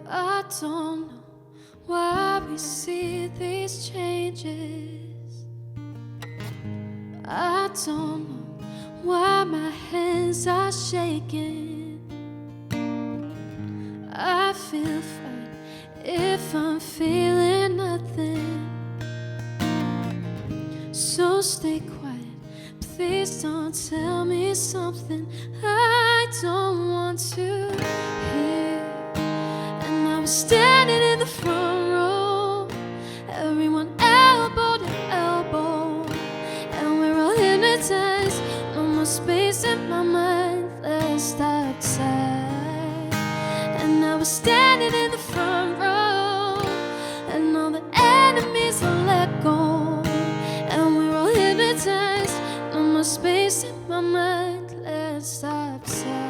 I don't know why we see these changes. I don't know why my hands are shaking. I feel fine if I'm feeling nothing. So stay quiet, please don't tell me something I don't want to hear. And I was standing in the front row, everyone elbow to elbow, and we're all hypnotized. No more space in my mind, let's step outside. And I was standing in the front row, and all the enemies are let go, and we're all hypnotized. No more space in my mind, let's step outside.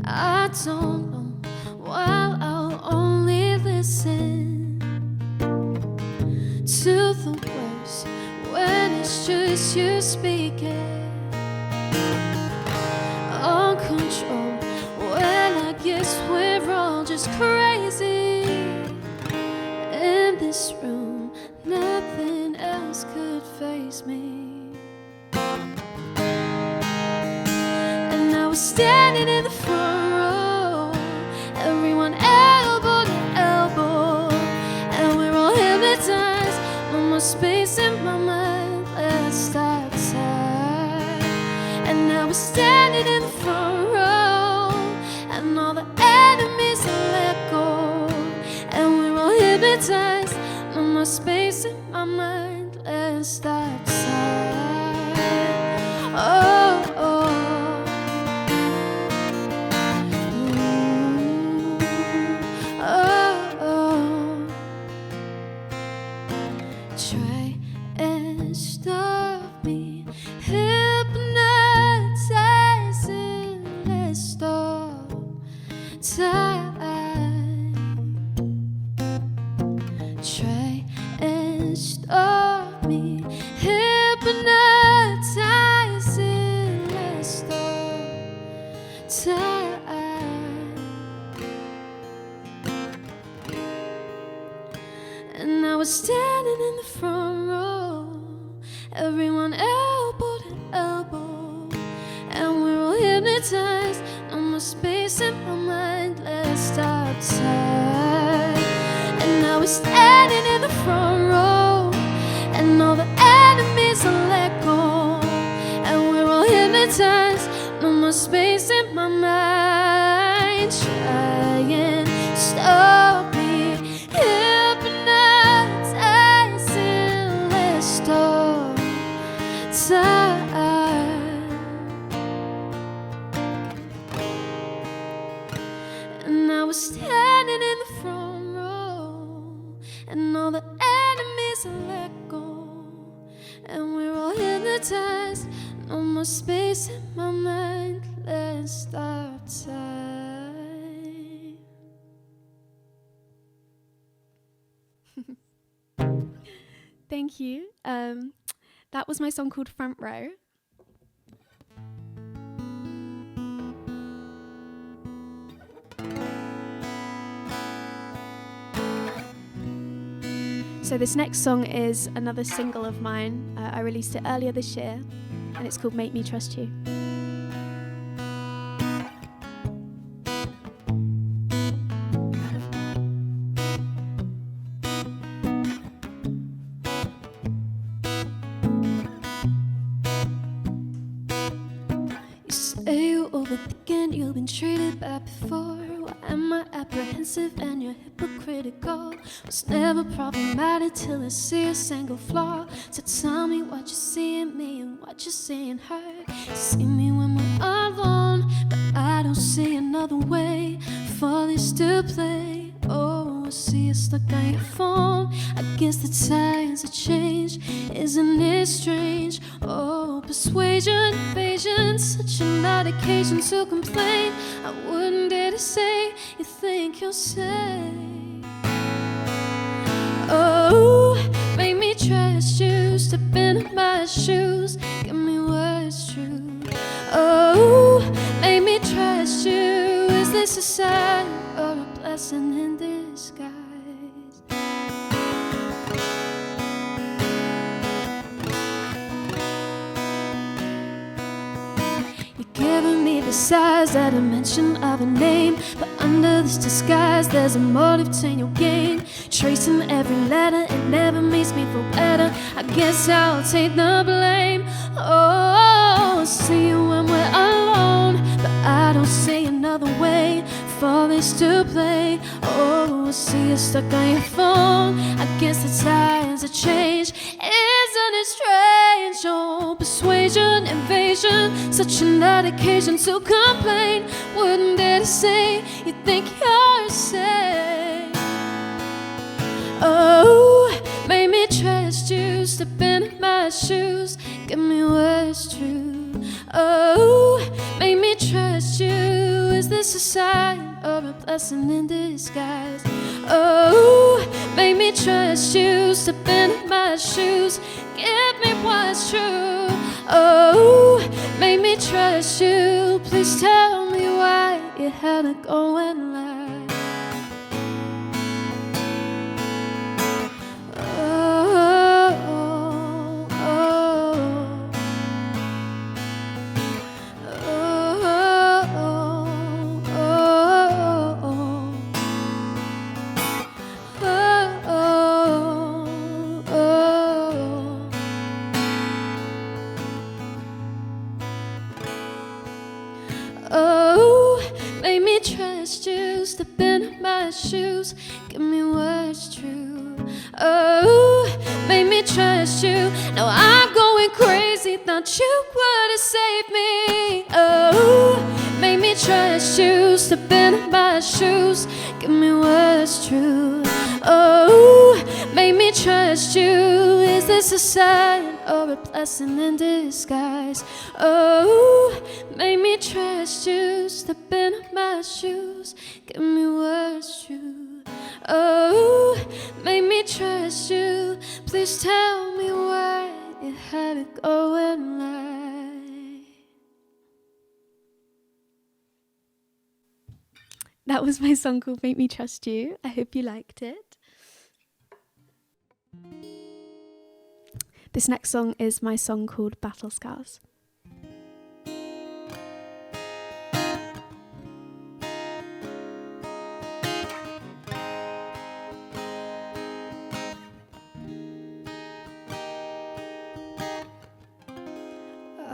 I don't know why I'll only listen to the words when it's just you speaking. Uncontrolled, well I guess we're all just crazy. In this room, nothing else could faze me. And I was standing in the front row, everyone elbow to elbow, and we're all hypnotized. No more space in my mind, let's step outside. And I was standing in the front row, and all the enemies are let go, and we're all hypnotized. No more space in my mind, let's step outside. Oh, oh. Try and stop me, hypnotizing, let's stop time. Try and stop me, hypnotizing, let's stop time. And I was standing in the front row, everyone elbow to elbow, and we're all hypnotized. No more space in my mind, let's step outside. And I was standing in the front row, and all the enemies are let go, and we're all hypnotized. No more space in my mind. Try and stop me, hypnotizing, let's stop time. And I was standing in the front row, and all the enemies are let go, and we're all hypnotized. No more space in my mind, let's stop time. Thank you. That was my song called Front Row. So this next song is another single of mine. I released it earlier this year, and it's called Make Me Trust You. You say all over thinking you've been treated bad before? Why am I apprehensive and you're hypocritical? Was never problematic till I see a single flaw. So tell me what you see in me and what you see in her. You see me when we're alone, but I don't see another way for this to play. Oh, I see you stuck on your phone. I guess the times have changed, isn't it strange? Oh, persuasion, evasion, such an odd occasion to complain. I wouldn't dare to say you think you'll say. Oh, make me trust you, step into my shoes, give me what's true. Oh, make me trust you. Is this a sign or a blessing in disguise? You're giving me the size, that dimension of a name, but under this disguise there's a motive to your game. Tracing every letter, it never makes me feel better. I guess I'll take the blame. Oh, I see you when we're alone, but I don't see another way for this to play. Oh, I see you stuck on your phone. I guess the times have changed, isn't it strange? Oh, persuasion, invasion, such an odd occasion to complain. Wouldn't dare to say you think you're safe. Oh, make me trust you, step in my shoes, give me what's true. Oh, make me trust you. Is this a sign or a blessing in disguise? Oh, make me trust you, step in my shoes, give me what's true. Oh, make me trust you. Please tell me why you had to go and lie. Trust you, step in my shoes, give me what's true. Oh, make me trust you. Now I'm going crazy, thought you would have saved me. Oh, make me trust you, step in my shoes, give me what's true. Oh, make me trust you. Is this a sign or a blessing in disguise? Oh, make me trust you, step in my shoes, give me what's true. Oh, make me trust you. Please tell me why you had to go and lie. That was my song called Make Me Trust You. I hope you liked it. This next song is my song called Battle Scars.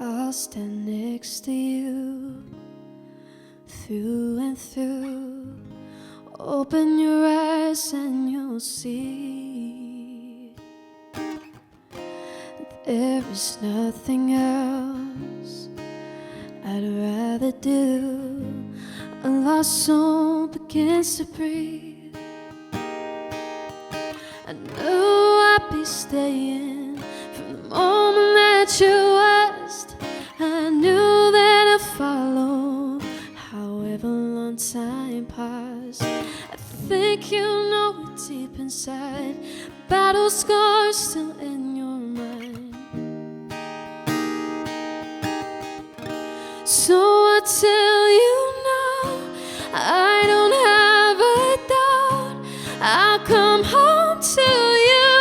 I'll stand next to you through and through. Open your eyes and you'll see there is nothing else I'd rather do. A lost soul begins to breathe. I knew I'd be staying from the moment that you asked. I knew that I'd follow, however long time passed. I think you know it deep inside. Battle scars still in your mind. So I tell you now, I don't have a doubt. I'll come home to you,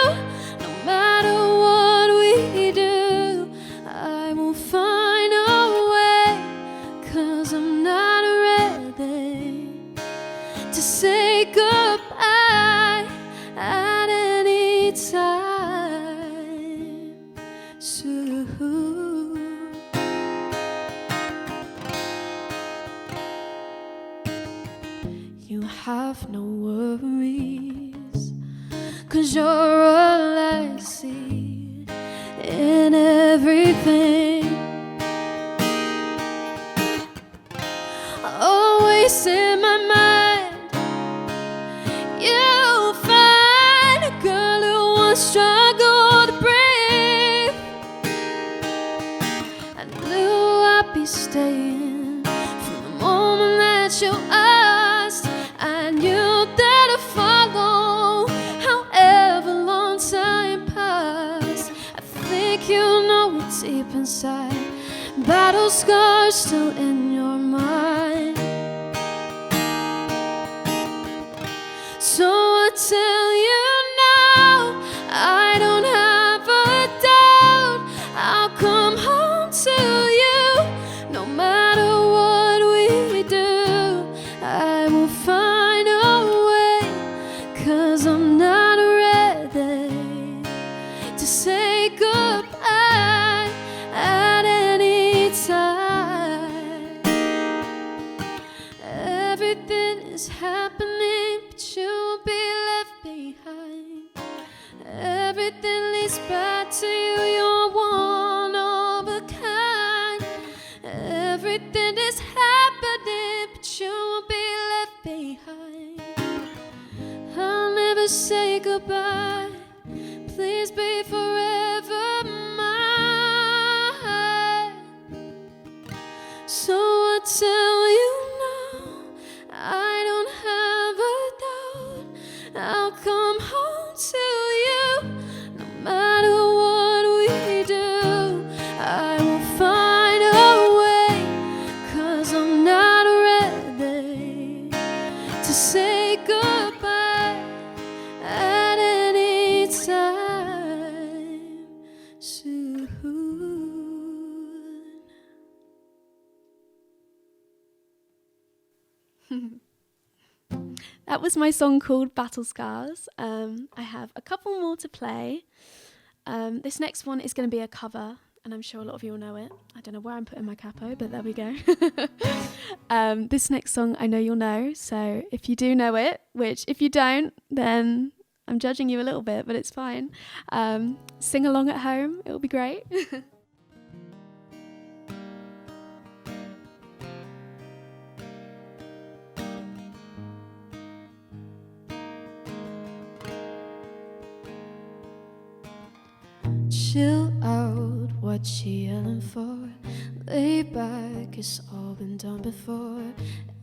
no matter what we do. I will find a way, 'cause I'm not ready to say goodbye at any time soon. have no worries, 'cause you're all I see in everything. Always in my mind, you'll find a girl who once struggled to breathe. I knew I'd be staying from the moment that you asked. I knew that I'd follow, however long time passed. I think you know it deep inside, battle scars still in your mind. So I tell you now, I don't have a doubt, I'll come home to you. No matter what we do, I will find a way, 'cause I'm not ready to say goodbye at any time. Everything is happening, but you will be left behind. Everything leads back to you, you're one of a kind. Everything is happening, but you will be left behind. I'll never say goodbye, please be forever mine. So I tell you now, I don't have a doubt, I'll come home to you. No matter what we do, I will find a way, 'cause I'm not ready to say goodbye at any time soon. That was my song called Battle Scars. I have a couple more to play. This next one is going to be a cover, and I'm sure a lot of you will know it. I don't know where I'm putting my capo, but there we go. This next song I know you'll know, so if you do know it, which if you don't, then I'm judging you a little bit, but it's fine. Sing along at home, it'll be great. Chill out, what you yelling for? Lay back, it's all been done before.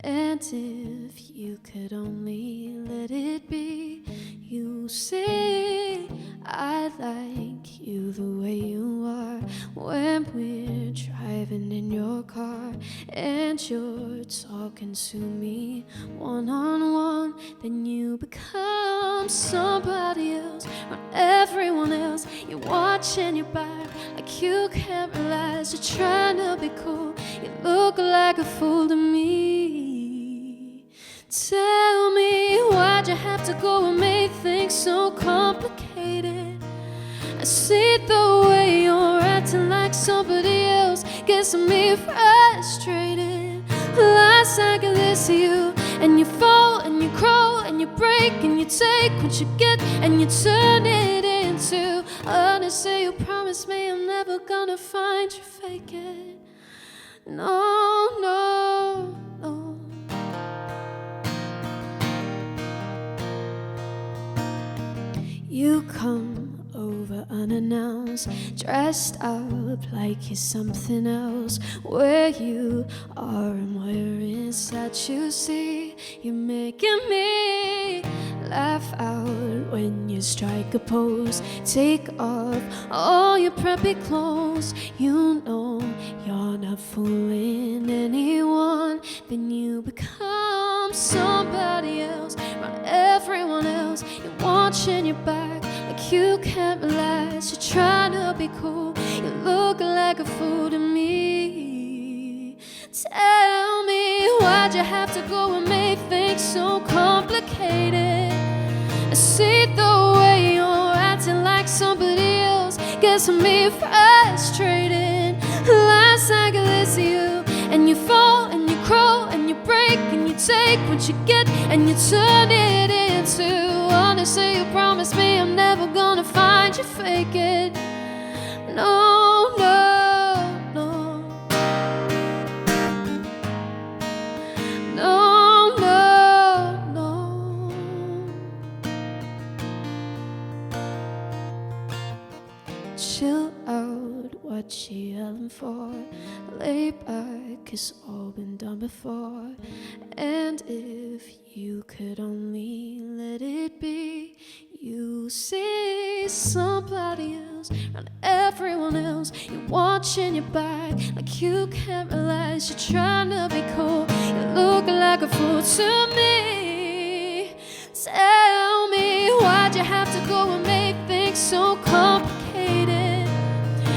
And if you could only let it be, you see I like you the way you are. When we're driving in your car and you're talking to me one-on-one, then you become somebody else, or everyone else. You're watching your back like you can't realize you're trying to be cool. You look like a fool to me. Tell me, why'd you have to go and make things so complicated? I see the way you're acting like somebody else, gets me frustrated. Last I can listen to you, and you fall and you crawl and you break and you take what you get and you turn it into honesty. You promised me I'm never gonna find you fake it. No, no, no. You come over unannounced, dressed up like you're something else. Where you are and where it's that you see, you're making me laugh out when you strike a pose. Take off all your preppy clothes. You know you're not fooling anyone. Then you become somebody else, around everyone else. You're watching your back like you can't realize you're trying to be cool. You look like a fool to me. Tell me, why'd you have to go and make things so complicated? I see the way you're acting like somebody else, gets me frustrated. Last I can listen to you, and you fall and you crawl and you break and you take what you get and you turn it into honestly. You promise me I'm never gonna find you fake it. No, no, no. No, no, no. Chill out, what you yelling for? Lay back, it's all been done before. And if you could only let it be, you see somebody else around everyone else. You're watching your back like you can't realize you're trying to be cool. You look like a fool to me. Tell me, why'd you have to go and make things so complicated?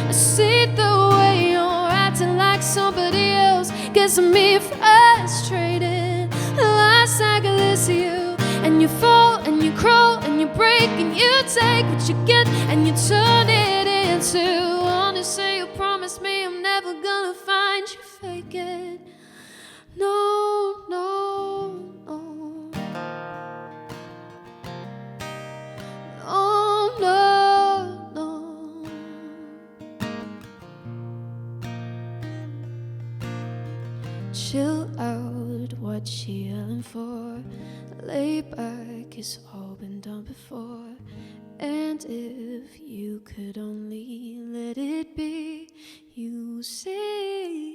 I see the way you're acting like somebody else, gets me frustrated. Last I could listen to you, and you fall and you crawl and you break and you take what you get and you turn it into honestly. You promise me I'm never gonna find you fake it. No, no, no. Oh, no, no. Chill out, what you yelling for? Lay back, it's all been done before. And if you could only let it be, you see